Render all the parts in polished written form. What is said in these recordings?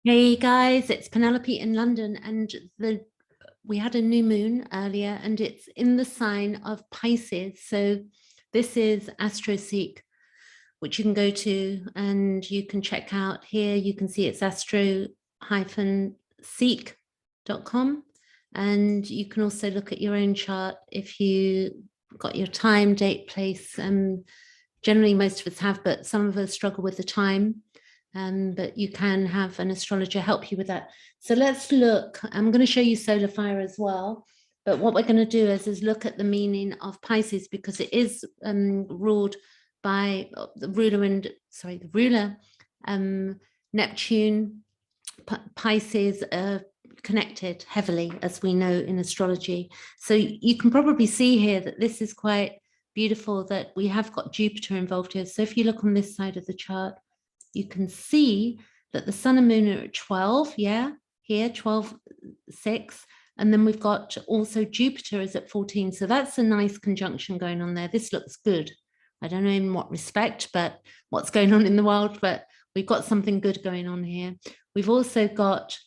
Hey guys, it's Penelope in London, and we had a new moon earlier, and it's in the sign of Pisces. So this is AstroSeek, which you can go to and you can check out here. You can see it's astro-seek.com, and you can also look at your own chart if you got your time, date, place. Generally, most of us have, but some of us struggle with the time. But you can have an astrologer help you with that. So let's look. I'm going to show you solar fire as well. But what we're going to do is look at the meaning of Pisces, because it is ruled by the ruler, Neptune. Pisces are connected heavily, as we know in astrology. So you can probably see here that this is quite beautiful, that we have got Jupiter involved here. So if you look on this side of the chart, you can see that the sun and moon are at 12, here, 12, 6. And then we've got also Jupiter is at 14. So that's a nice conjunction going on there. This looks good. I don't know in what respect, but what's going on in the world, but we've got something good going on here. We've also got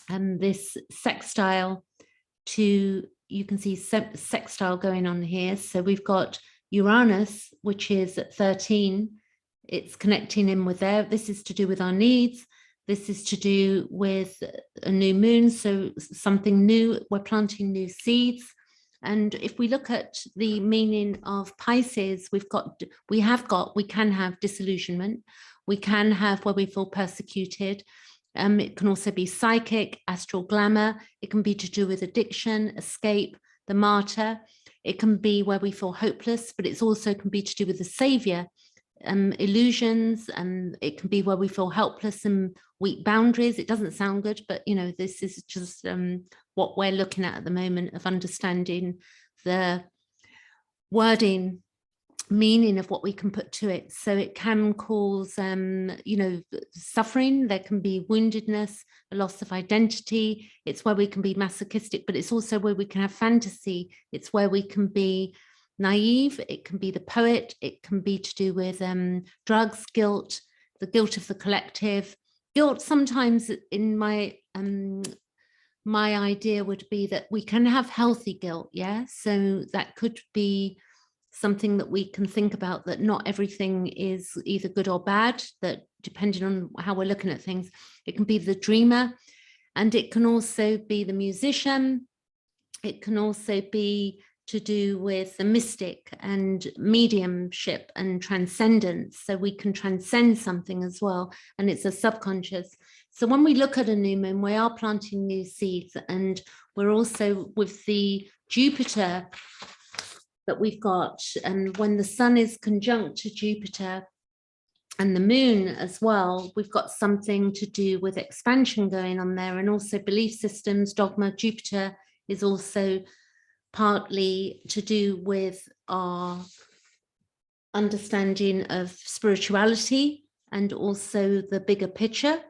this sextile to, you can see sextile going on here. So we've got Uranus, which is at 13. It's connecting in with there. This is to do with our needs. This is to do with a new moon. So something new, we're planting new seeds. And if we look at the meaning of Pisces, we can have disillusionment. We can have where we feel persecuted. It can also be psychic, astral glamour. It can be to do with addiction, escape, the martyr. It can be where we feel hopeless, but it also can be to do with the savior. Illusions, and it can be where we feel helpless and weak boundaries. It doesn't sound good, but you know, this is just what we're looking at the moment, of understanding the wording, meaning of what we can put to it. So it can cause suffering. There can be woundedness, a loss of identity. It's where we can be masochistic, but it's also where we can have fantasy. It's where we can be naive. It can be the poet. It can be to do with drugs, guilt, the guilt of the collective. Guilt sometimes, in my idea, would be that we can have healthy guilt. Yeah, so that could be something that we can think about, that not everything is either good or bad, that depending on how we're looking at things. It can be the dreamer, and it can also be the musician. It can also be to do with the mystic and mediumship and transcendence. So we can transcend something as well, and it's a subconscious. So when we look at a new moon, we are planting new seeds, and we're also with the Jupiter that we've got, and when the sun is conjunct to Jupiter and the moon as well, we've got something to do with expansion going on there, and also belief systems, dogma. Jupiter is also partly to do with our understanding of spirituality and also the bigger picture.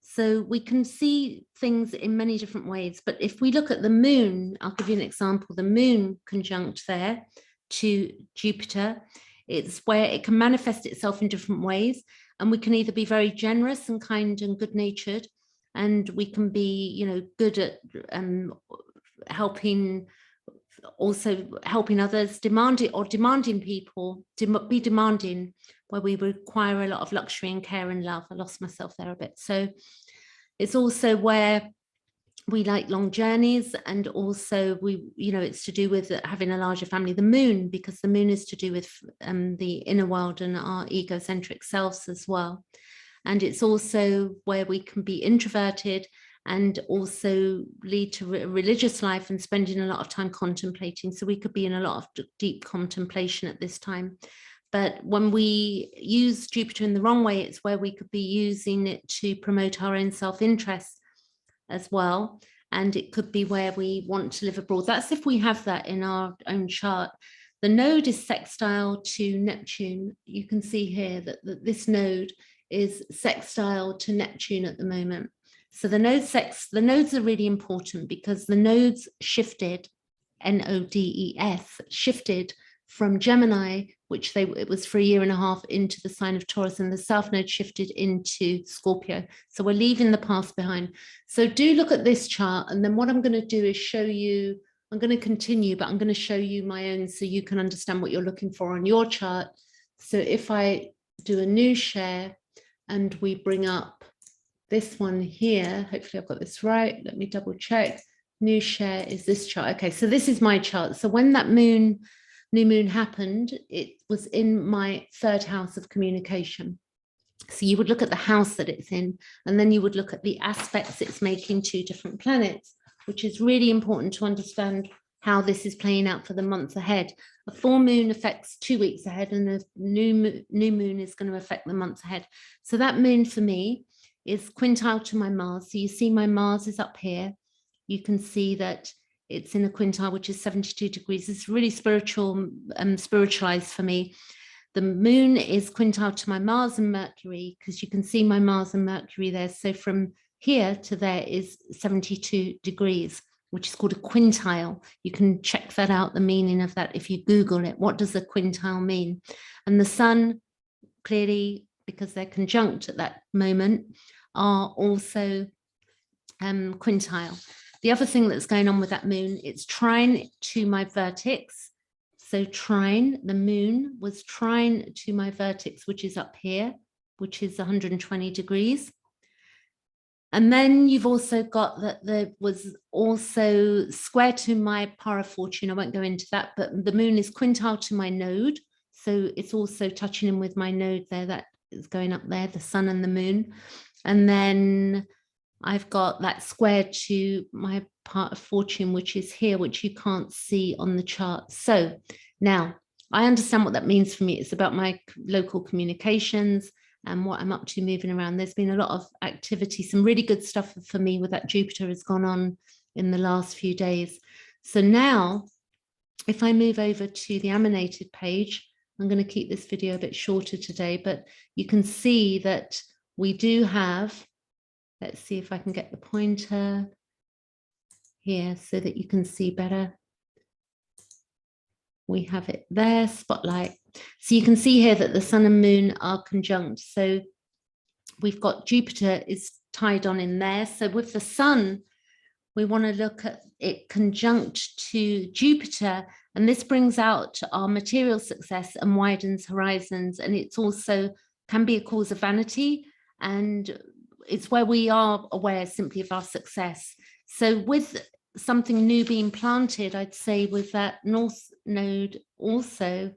So we can see things in many different ways. But if we look at the moon, I'll give you an example. The moon conjunct there to Jupiter, it's where it can manifest itself in different ways. And we can either be very generous and kind and good-natured, and we can be, good at helping others, demanding people, be demanding, where we require a lot of luxury and care and love. I lost myself there a bit. So it's also where we like long journeys, and also it's to do with having a larger family. The moon, because the moon is to do with the inner world and our egocentric selves as well. And it's also where we can be introverted and also lead to a religious life and spending a lot of time contemplating. So we could be in a lot of deep contemplation at this time. But when we use Jupiter in the wrong way, it's where we could be using it to promote our own self-interest as well. And it could be where we want to live abroad. That's if we have that in our own chart. The node is sextile to Neptune. You can see here that this node is sextile to Neptune at the moment. So the nodes are really important, because the nodes shifted, NODES, shifted from Gemini, which it was for a year and a half, into the sign of Taurus, and the South Node shifted into Scorpio. So we're leaving the past behind. So do look at this chart, and then what I'm going to do is show you, I'm going to continue, but I'm going to show you my own so you can understand what you're looking for on your chart. So if I do a new share and we bring up this one here, hopefully I've got this right, let me double check. New share is this chart. Okay, so this is my chart. So when that new moon happened, it was in my third house of communication. So you would look at the house that it's in, and then you would look at the aspects it's making to different planets, which is really important to understand how this is playing out for the months ahead. A full moon affects 2 weeks ahead, and a new moon is going to affect the months ahead. So that moon for me is quintile to my Mars. So you see my Mars is up here. You can see that it's in a quintile, which is 72 degrees. It's really spiritual, spiritualized for me. The moon is quintile to my Mars and Mercury, because you can see my Mars and Mercury there. So from here to there is 72 degrees, which is called a quintile. You can check that out, the meaning of that, if you Google it. What does a quintile mean? And the sun, clearly, because they're conjunct at that moment, are also quintile. The other thing that's going on with that moon, it's trine to my vertex. So trine, the moon was trine to my vertex, which is up here, which is 120 degrees. And then you've also got that there was also square to my para fortune. I won't go into that, but the moon is quintile to my node. So it's also touching in with my node there, that is going up there, the sun and the moon. And then I've got that square to my part of fortune, which is here, which you can't see on the chart. So now I understand what that means for me. It's about my local communications and what I'm up to moving around. There's been a lot of activity, some really good stuff for me with that Jupiter has gone on in the last few days. So now, if I move over to the animated page, I'm going to keep this video a bit shorter today, but you can see that we do have, let's see if I can get the pointer here so that you can see better. We have it there, spotlight. So you can see here that the sun and moon are conjunct. So we've got Jupiter is tied on in there. So with the sun, we want to look at it conjunct to Jupiter, and this brings out our material success and widens horizons. And it's also can be a cause of vanity, and it's where we are aware simply of our success. So with something new being planted, I'd say with that north node also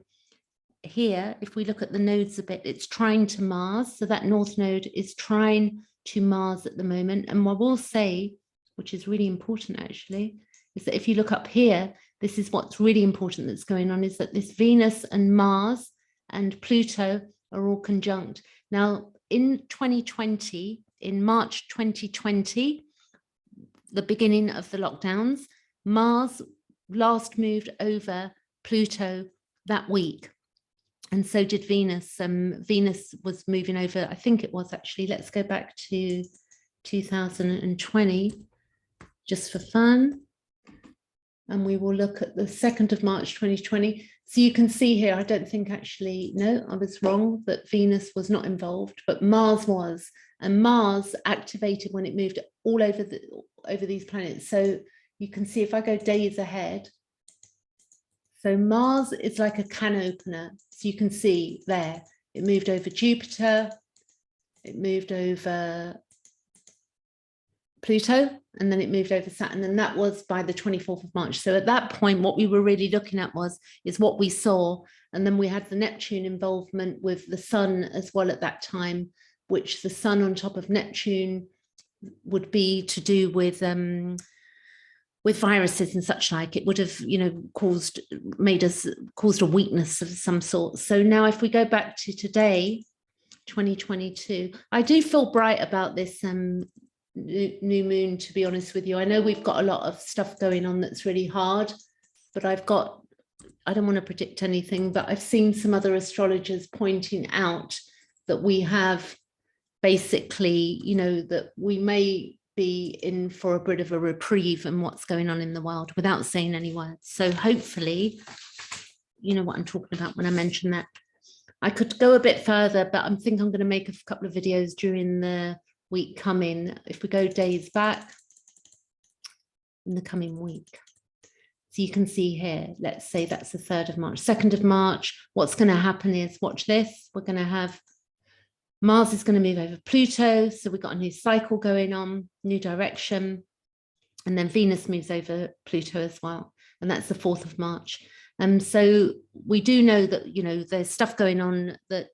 here, if we look at the nodes a bit, it's trine to Mars. So that north node is trine to Mars at the moment. And what we'll say, which is really important actually, is that if you look up here, this is what's really important that's going on, is that this Venus and Mars and Pluto are all conjunct. Now in 2020, in March 2020, the beginning of the lockdowns, Mars last moved over Pluto that week. And so did Venus. Venus was moving over, I think it was actually, let's go back to 2020, just for fun. And we will look at the 2nd of March 2020. So you can see here, I don't think actually, no, I was wrong, that Venus was not involved, but Mars was. And Mars activated when it moved all over these planets. So you can see if I go days ahead. So Mars is like a can opener. So you can see there, it moved over Jupiter, it moved over Pluto, and then it moved over Saturn, and that was by the 24th of March. So at that point, what we were really looking at is what we saw. And then we had the Neptune involvement with the sun as well at that time, which the sun on top of Neptune would be to do with viruses and such like. It would have, caused a weakness of some sort. So now if we go back to today, 2022, I do feel bright about this new moon, to be honest with you. I know we've got a lot of stuff going on that's really hard, but I don't want to predict anything, but I've seen some other astrologers pointing out that we have basically, that we may be in for a bit of a reprieve in what's going on in the world without saying any words. So hopefully you know what I'm talking about when I mention that. I could go a bit further, but I think I'm going to make a couple of videos during the week coming. If we go days back in the coming week. So you can see here, let's say that's the 3rd of March, 2nd of March. What's going to happen is, watch this, we're going to have Mars is going to move over Pluto. So we've got a new cycle going on, new direction. And then Venus moves over Pluto as well. And that's the 4th of March. So we do know that, you know, there's stuff going on that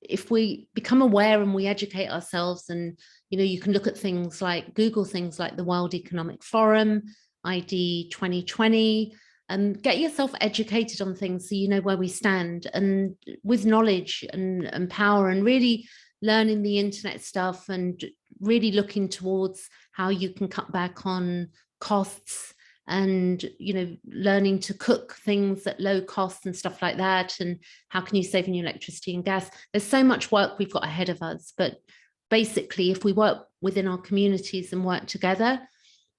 if we become aware and we educate ourselves, and, you know, you can look at things like Google things like the World Economic Forum, ID 2020, and get yourself educated on things so you know where we stand, and with knowledge and power, and really learning the internet stuff, and really looking towards how you can cut back on costs, and, you know, learning to cook things at low cost and stuff like that, and how can you save on your electricity and gas. There's so much work we've got ahead of us, but basically if we work within our communities and work together,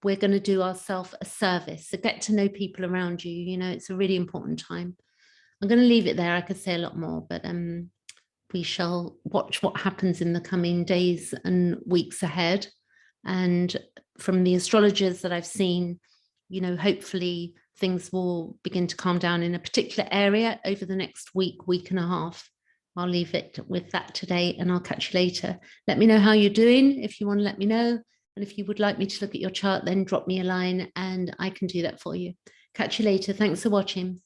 we're going to do ourselves a service. So get to know people around you. You know, it's a really important time. I'm going to leave it there. I could say a lot more, but we shall watch what happens in the coming days and weeks ahead. And from the astrologers that I've seen, you know, hopefully things will begin to calm down in a particular area over the next week, week and a half. I'll leave it with that today, and I'll catch you later. Let me know how you're doing if you want to let me know. And if you would like me to look at your chart, then drop me a line and I can do that for you. Catch you later. Thanks for watching.